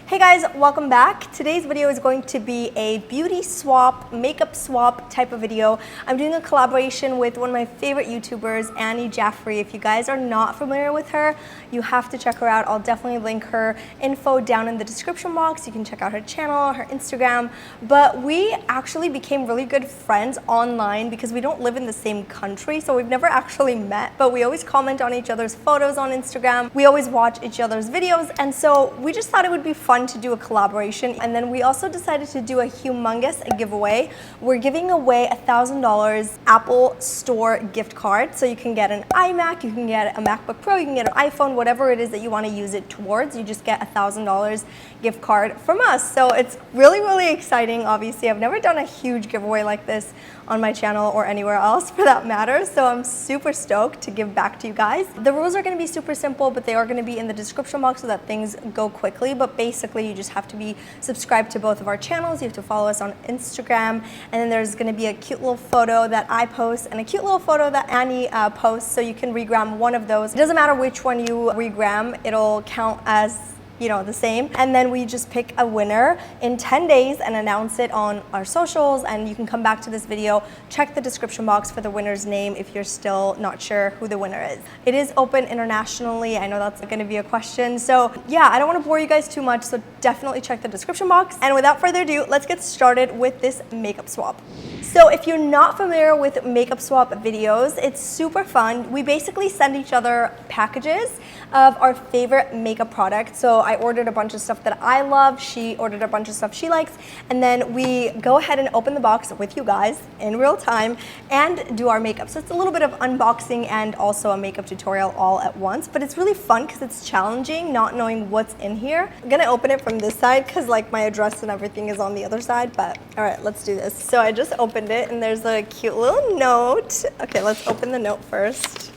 Hey guys, welcome back. Today's video is going to be a beauty swap, makeup swap type of video. I'm doing a collaboration with one of my favorite YouTubers, Annie Jaffrey. If you guys are not familiar with her, you have to check her out. I'll definitely link her info down in the description box. You can check out her channel, her Instagram. But we actually became really good friends online because we don't live in the same country, so we've never actually met, but we always comment on each other's photos on Instagram. We always watch each other's videos, and so we just thought it would be fun to do a collaboration. And then we also decided to do a humongous giveaway. We're giving away $1,000 Apple Store gift card. So you can get an iMac, you can get a MacBook Pro, you can get an iPhone, whatever it is that you want to use it towards. You just get $1,000 gift card from us. So it's really, really exciting. Obviously, I've never done a huge giveaway like this on my channel or anywhere else for that matter. So I'm super stoked to give back to you guys. The rules are going to be super simple, but they are going to be in the description box so that things go quickly. But basically, you just have to be subscribed to both of our channels. You have to follow us on Instagram, and then there's going to be a cute little photo that I post and a cute little photo that Annie posts, so you can regram one of those. It doesn't matter which one you regram, it'll count as the same. And then we just pick a winner in 10 days and announce it on our socials, and you can come back to this video, check the description box for the winner's name if you're still not sure who the winner is. It is open internationally. I know that's going to be a question. So yeah, I don't want to bore you guys too much, so definitely check the description box. And without further ado, let's get started with this makeup swap. So if you're not familiar with makeup swap videos, it's super fun. We basically send each other packages of our favorite makeup products. So I ordered a bunch of stuff that I love, she ordered a bunch of stuff she likes, and then we go ahead and open the box with you guys in real time and do our makeup. So it's a little bit of unboxing and also a makeup tutorial all at once, but it's really fun because it's challenging not knowing what's in here. I'm gonna open it from this side because like my address and everything is on the other side, but all right, let's do this. So I just opened it and there's a cute little note. Okay, let's open the note first.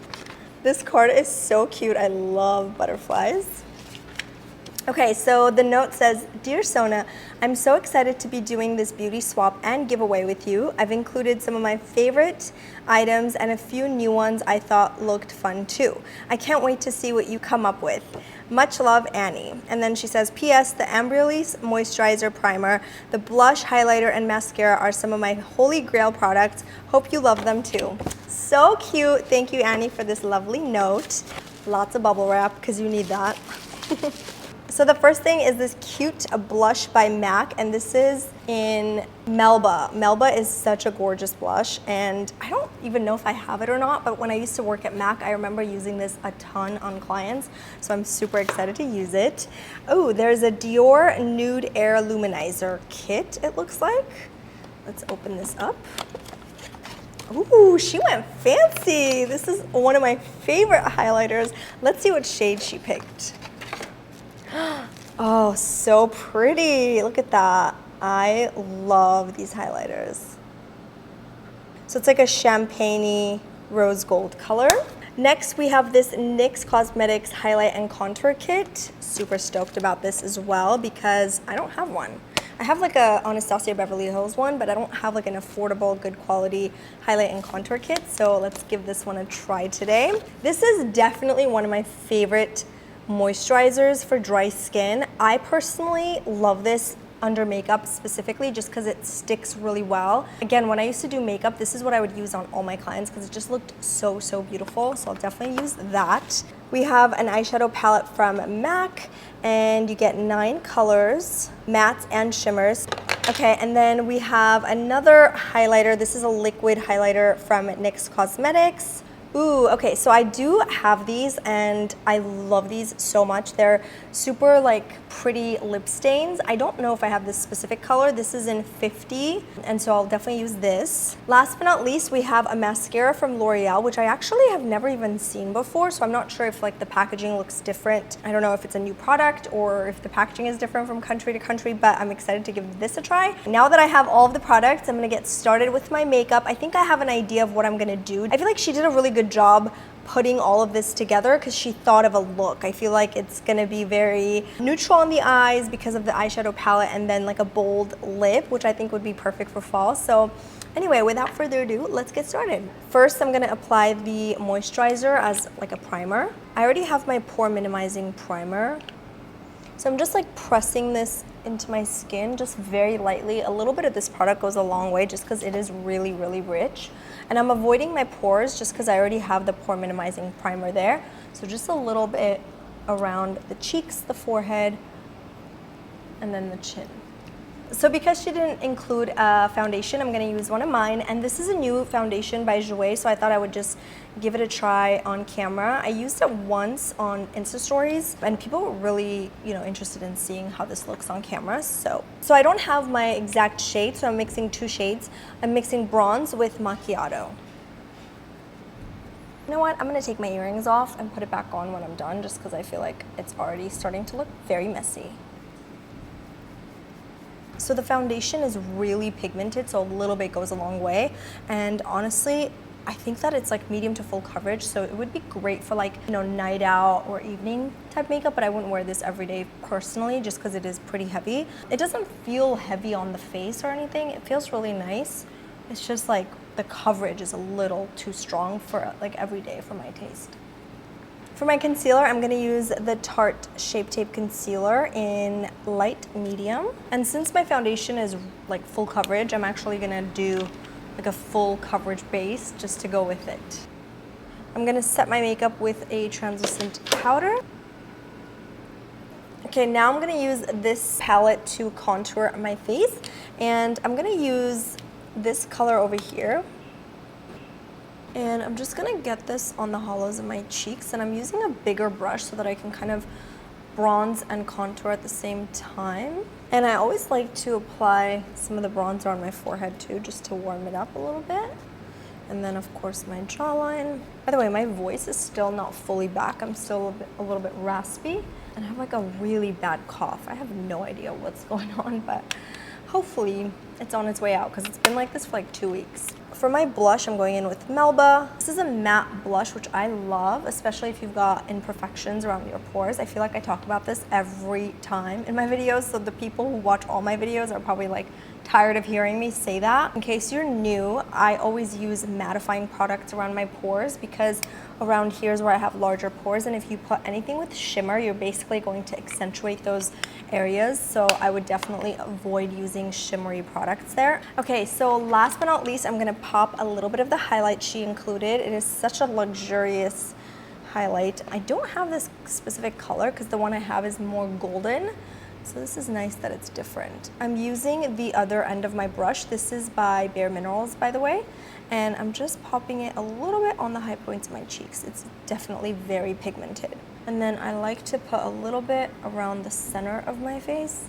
This card is so cute. I love butterflies. Okay, so the note says, "Dear Sona, I'm so excited to be doing this beauty swap and giveaway with you. I've included some of my favorite items and a few new ones I thought looked fun too. I can't wait to see what you come up with. Much love, Annie." And then she says, "P.S. The Ambryllis Moisturizer Primer, the blush, highlighter, and mascara are some of my holy grail products. Hope you love them too." So cute. Thank you, Annie, for this lovely note. Lots of bubble wrap because you need that. So the first thing is this cute blush by MAC, and this is in Melba. Melba is such a gorgeous blush, and I don't even know if I have it or not, but when I used to work at MAC, I remember using this a ton on clients, so I'm super excited to use it. Oh, there's a Dior Nude Air Luminizer kit, it looks like. Let's open this up. Ooh, she went fancy. This is one of my favorite highlighters. Let's see what shade she picked. Oh, so pretty. Look at that. I love these highlighters. So it's like a champagne-y rose gold color. Next, we have this NYX Cosmetics Highlight and Contour Kit. Super stoked about this as well because I don't have one. I have like a Anastasia Beverly Hills one, but I don't have like an affordable, good quality highlight and contour kit. So let's give this one a try today. This is definitely one of my favorite moisturizers for dry skin. I personally love this under makeup specifically just because it sticks really well. Again, when I used to do makeup, this is what I would use on all my clients because it just looked so, so beautiful. So I'll definitely use that. We have an eyeshadow palette from MAC, and you get 9 colors, mattes and shimmers. Okay, and then we have another highlighter. This is a liquid highlighter from NYX Cosmetics. Ooh, okay, so I do have these and I love these so much. They're super like pretty lip stains. I don't know if I have this specific color. This is in 50, and so I'll definitely use this. Last but not least, we have a mascara from L'Oreal, which I actually have never even seen before, so I'm not sure if like the packaging looks different. I don't know if it's a new product or if the packaging is different from country to country, but I'm excited to give this a try. Now that I have all of the products, I'm gonna get started with my makeup. I think I have an idea of what I'm gonna do. I feel like she did a really good job putting all of this together because she thought of a look. I feel like it's gonna be very neutral on the eyes because of the eyeshadow palette, and then like a bold lip, which I think would be perfect for fall. So anyway, without further ado, let's get started. First, I'm gonna apply the moisturizer as like a primer. I already have my pore minimizing primer. So I'm just like pressing this into my skin just very lightly. A little bit of this product goes a long way just because it is really, really rich. And I'm avoiding my pores just because I already have the pore minimizing primer there. So just a little bit around the cheeks, the forehead, and then the chin. So because she didn't include a foundation, I'm gonna use one of mine. And this is a new foundation by Jouer, so I thought I would just give it a try on camera. I used it once on Insta stories and people were really, interested in seeing how this looks on camera. So I don't have my exact shade, so I'm mixing two shades. I'm mixing bronze with macchiato. You know what, I'm gonna take my earrings off and put it back on when I'm done just because I feel like it's already starting to look very messy. So the foundation is really pigmented, so a little bit goes a long way. And honestly, I think that it's like medium to full coverage, so it would be great for like, night out or evening type makeup, but I wouldn't wear this every day personally just because it is pretty heavy. It doesn't feel heavy on the face or anything. It feels really nice. It's just like the coverage is a little too strong for like every day for my taste. For my concealer, I'm gonna use the Tarte Shape Tape Concealer in light medium. And since my foundation is like full coverage, I'm actually gonna do like a full coverage base just to go with it. I'm gonna set my makeup with a translucent powder. Okay, now I'm gonna use this palette to contour my face. And I'm gonna use this color over here. And I'm just gonna get this on the hollows of my cheeks, and I'm using a bigger brush so that I can kind of bronze and contour at the same time. And I always like to apply some of the bronzer on my forehead too, just to warm it up a little bit. And then of course my jawline. By the way, my voice is still not fully back. I'm still a little bit raspy, and I have like a really bad cough. I have no idea what's going on, but hopefully it's on its way out because it's been like this for like 2 weeks. For my blush, I'm going in with Melba. This is a matte blush, which I love, especially if you've got imperfections around your pores. I feel like I talk about this every time in my videos, so the people who watch all my videos are probably like tired of hearing me say that. In case you're new, I always use mattifying products around my pores because around here is where I have larger pores, and if you put anything with shimmer, you're basically going to accentuate those areas, so I would definitely avoid using shimmery products there. Okay, so last but not least, I'm gonna pop a little bit of the highlight she included. It is such a luxurious highlight. I don't have this specific color because the one I have is more golden. So this is nice that it's different. I'm using the other end of my brush. This is by Bare Minerals, by the way. And I'm just popping it a little bit on the high points of my cheeks. It's definitely very pigmented. And then I like to put a little bit around the center of my face.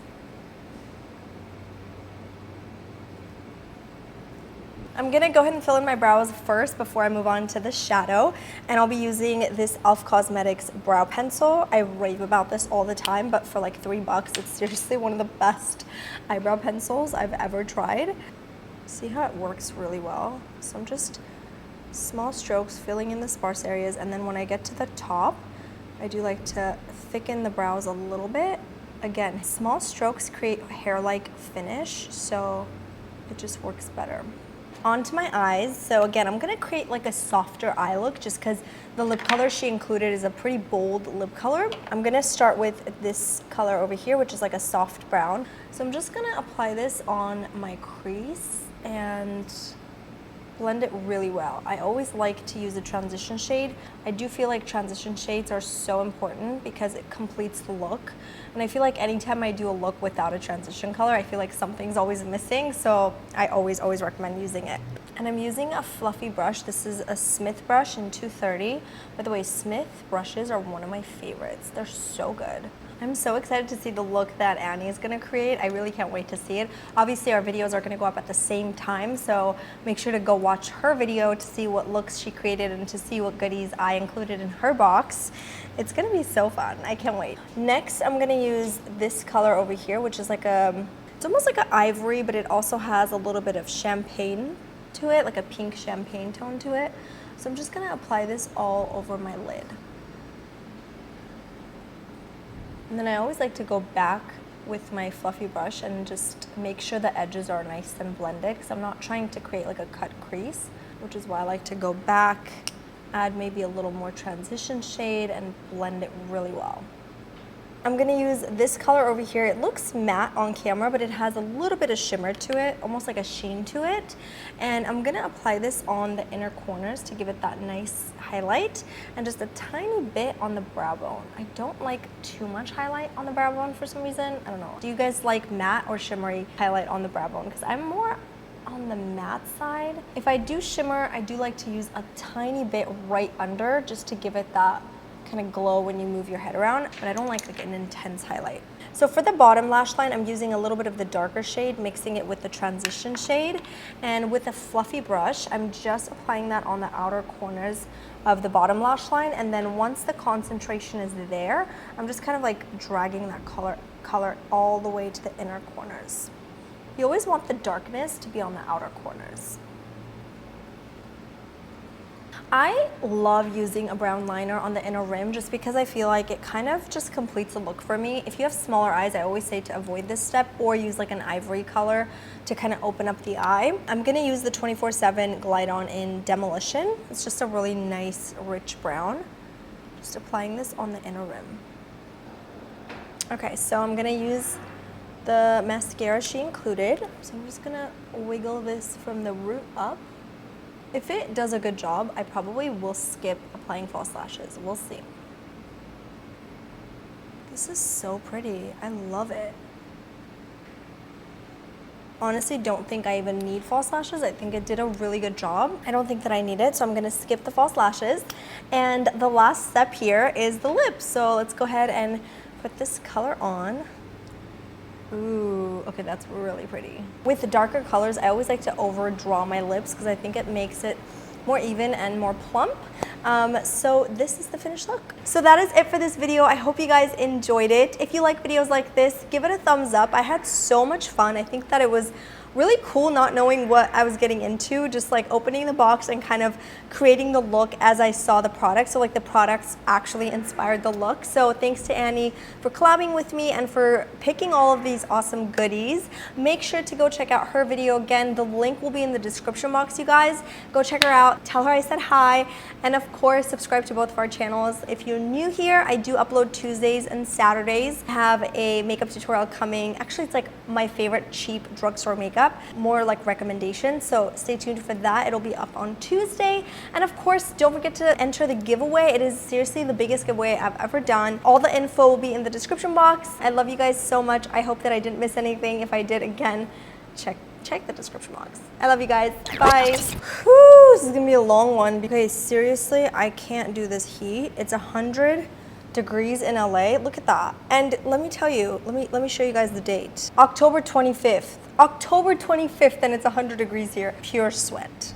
I'm gonna go ahead and fill in my brows first before I move on to the shadow. And I'll be using this e.l.f. Cosmetics brow pencil. I rave about this all the time, but for like $3, it's seriously one of the best eyebrow pencils I've ever tried. See how it works really well? So I'm just small strokes filling in the sparse areas, and then when I get to the top, I do like to thicken the brows a little bit. Again, small strokes create a hair-like finish, so it just works better. Onto my eyes. So again, I'm gonna create like a softer eye look just because the lip color she included is a pretty bold lip color. I'm gonna start with this color over here, which is like a soft brown. So I'm just gonna apply this on my crease and blend it really well. I always like to use a transition shade. I do feel like transition shades are so important because it completes the look. And I feel like anytime I do a look without a transition color, I feel like something's always missing. So I always recommend using it. And I'm using a fluffy brush. This is a Smith brush in 230. By the way, Smith brushes are one of my favorites. They're so good. I'm so excited to see the look that Annie is gonna create. I really can't wait to see it. Obviously, our videos are gonna go up at the same time, so make sure to go watch her video to see what looks she created and to see what goodies I included in her box. It's gonna be so fun. I can't wait. Next, I'm gonna use this color over here, which is like it's almost like an ivory, but it also has a little bit of champagne to it, like a pink champagne tone to it. So I'm just gonna apply this all over my lid. And then I always like to go back with my fluffy brush and just make sure the edges are nice and blended because I'm not trying to create like a cut crease, which is why I like to go back, add maybe a little more transition shade and blend it really well. I'm gonna use this color over here. It looks matte on camera, but it has a little bit of shimmer to it, almost like a sheen to it. And I'm gonna apply this on the inner corners to give it that nice highlight, and just a tiny bit on the brow bone. I don't like too much highlight on the brow bone for some reason. I don't know. Do you guys like matte or shimmery highlight on the brow bone? Because I'm more on the matte side. If I do shimmer, I do like to use a tiny bit right under just to give it that kind of glow when you move your head around, but I don't like an intense highlight. So for the bottom lash line, I'm using a little bit of the darker shade, mixing it with the transition shade, and with a fluffy brush, I'm just applying that on the outer corners of the bottom lash line, and then once the concentration is there, I'm just kind of like dragging that color all the way to the inner corners. You always want the darkness to be on the outer corners. I love using a brown liner on the inner rim just because I feel like it kind of just completes the look for me. If you have smaller eyes, I always say to avoid this step or use like an ivory color to kind of open up the eye. I'm gonna use the 24/7 Glide On in Demolition. It's just a really nice, rich brown. Just applying this on the inner rim. Okay, so I'm gonna use the mascara she included. So I'm just gonna wiggle this from the root up. If it does a good job, I probably will skip applying false lashes. We'll see. This is so pretty. I love it. Honestly, don't think I even need false lashes. I think it did a really good job. I don't think that I need it, so I'm gonna skip the false lashes. And the last step here is the lips. So let's go ahead and put this color on. Ooh, okay, that's really pretty. With the darker colors, I always like to overdraw my lips because I think it makes it more even and more plump. So this is the finished look. So that is it for this video. I hope you guys enjoyed it. If you like videos like this, give it a thumbs up. I had so much fun. I think that it was really cool not knowing what I was getting into, just like opening the box and kind of creating the look as I saw the product. So like the products actually inspired the look. So thanks to Annie for collabing with me and for picking all of these awesome goodies. Make sure to go check out her video. Again, the link will be in the description box, you guys. Go check her out, tell her I said hi, and of course, subscribe to both of our channels. If you're new here, I do upload Tuesdays and Saturdays. I have a makeup tutorial coming. Actually, it's like my favorite cheap drugstore makeup, more like recommendations. So stay tuned for that. It'll be up on Tuesday. And of course, don't forget to enter the giveaway. It is seriously the biggest giveaway I've ever done. All the info will be in the description box. I love you guys so much. I hope that I didn't miss anything. If I did, again, check the description box. I love you guys. Bye. Whew, this is gonna be a long one because seriously, I can't do this heat. It's 100 degrees in LA. Look at that. And let me tell you, let me show you guys the date. October 25th. October 25th, and it's 100 degrees here. Pure sweat.